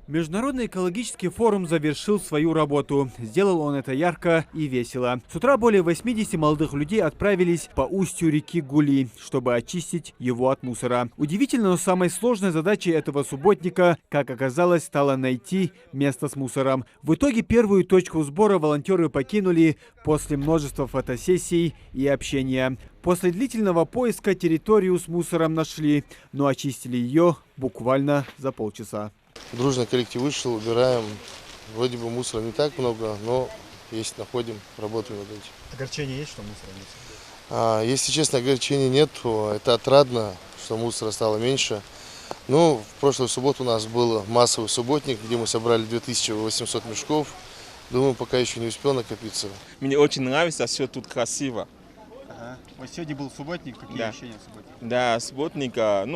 Международный экологический форум завершил свою работу. Сделал он это ярко и весело. С утра более 80 молодых людей отправились по устью реки Гули, чтобы очистить его от мусора. Удивительно, но самой сложной задачей этого субботника, как оказалось, стало найти место с мусором. В итоге первую точку сбора волонтеры покинули после множества фотосессий и общения. После длительного поиска территорию с мусором нашли, но очистили ее буквально за полчаса. Дружный коллектив вышел, убираем. Вроде бы мусора не так много, но есть, находим, работаем над этим. Огорчение есть, что мусора нет? Если честно, огорчения нет. Это отрадно, что мусора стало меньше. Ну, в прошлую субботу у нас был массовый субботник, где мы собрали 2800 мешков. Думаю, пока еще не успел накопиться. Мне очень нравится, все тут красиво. Ага. Вот сегодня был субботник, какие ощущения субботника? Да, субботника,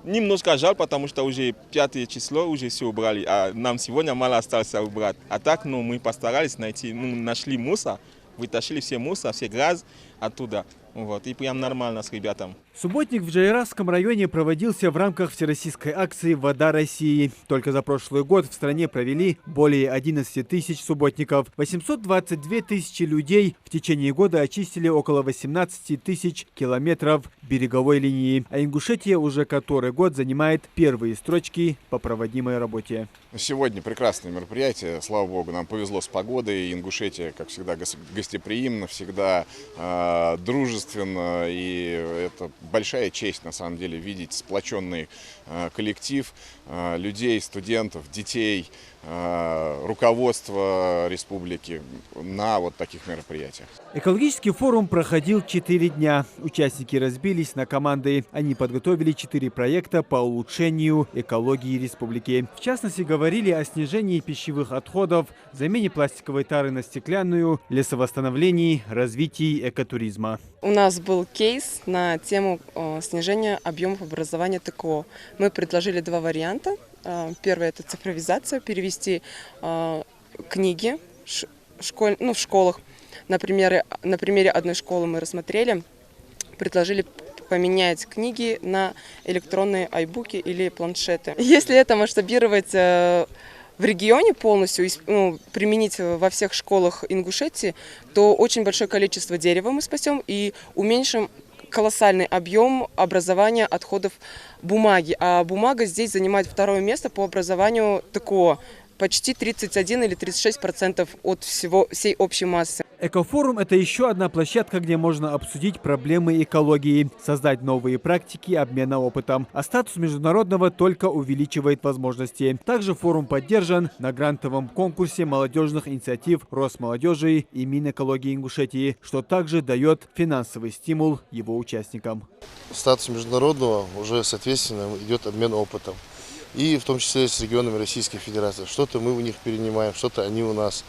немножко жаль, потому что уже 5 число, уже все убрали, а нам сегодня мало осталось убрать. А так, мы постарались найти, нашли мусор, вытащили все мусор, все грязь оттуда. Вот, и прям нормально с ребятами. Субботник в Джайравском районе проводился в рамках всероссийской акции «Вода России». Только за прошлый год в стране провели более 11 тысяч субботников. 822 тысячи людей в течение года очистили около 18 тысяч километров береговой линии. А Ингушетия уже который год занимает первые строчки по проводимой работе. Сегодня прекрасное мероприятие. Слава богу, нам повезло с погодой. Ингушетия, как всегда, гостеприимна, всегда дружественно. И это большая честь, на самом деле, видеть сплоченный коллектив людей, студентов, детей, руководство республики на вот таких мероприятиях. Экологический форум проходил 4 дня. Участники разбились на команды. Они подготовили 4 проекта по улучшению экологии республики. В частности, говорили о снижении пищевых отходов, замене пластиковой тары на стеклянную, лесовосстановлении, развитии экотуризма. У нас был кейс на тему снижения объемов образования ТКО. Мы предложили 2 варианта. Первый – это цифровизация, перевести книги в школах. На примере одной школы мы рассмотрели, предложили поменять книги на электронные айбуки или планшеты. Если это масштабировать в регионе полностью, применить во всех школах Ингушетии, то очень большое количество дерева мы спасем и уменьшим колоссальный объем образования отходов бумаги. А бумага здесь занимает 2-е место по образованию ТКО. Почти 31 или 36% от всей общей массы. Экофорум – это еще одна площадка, где можно обсудить проблемы экологии, создать новые практики обмена опытом. А статус международного только увеличивает возможности. Также форум поддержан на грантовом конкурсе молодежных инициатив Росмолодежи и Минэкологии Ингушетии, что также дает финансовый стимул его участникам. Статус международного уже, соответственно, идет обмен опытом. И в том числе с регионами Российской Федерации. Что-то мы у них перенимаем, что-то они у нас.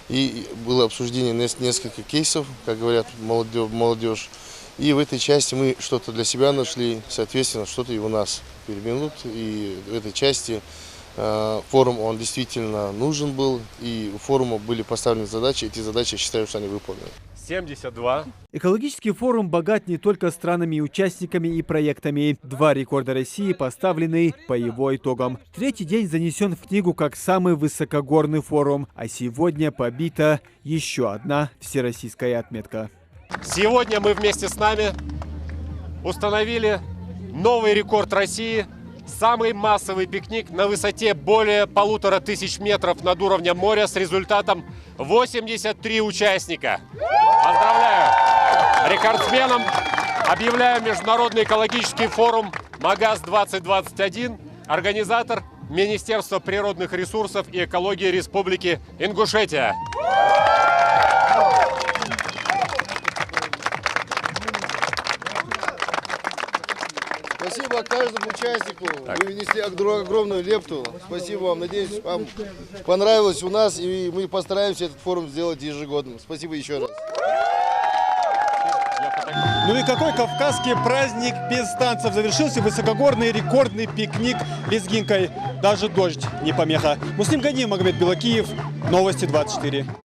И было обсуждение несколько кейсов, как говорят молодежь. И в этой части мы что-то для себя нашли, соответственно, что-то и у нас переменут. И в этой части форум, он действительно нужен был. И у форума были поставлены задачи. Эти задачи, я считаю, что они выполнены. 72. Экологический форум богат не только странами, участниками и проектами. 2 рекорда России поставлены по его итогам. 3-й день занесен в книгу как самый высокогорный форум. А сегодня побита еще одна всероссийская отметка. Сегодня мы вместе с нами установили новый рекорд России. Самый массовый пикник на высоте более 1500 метров над уровнем моря с результатом 83 участника. Поздравляю! Рекордсменом объявляю Международный экологический форум МАГАС-2021, организатор Министерство природных ресурсов и экологии Республики Ингушетия. Спасибо каждому участнику. Вы внесли огромную лепту. Спасибо вам. Надеюсь, вам понравилось у нас, и мы постараемся этот форум сделать ежегодным. Спасибо еще раз. Ну и какой кавказский праздник без танцев. Завершился высокогорный рекордный пикник лезгинкой. Даже дождь не помеха. Муслим Ганиев, Магомед Белакиев. Новости 24.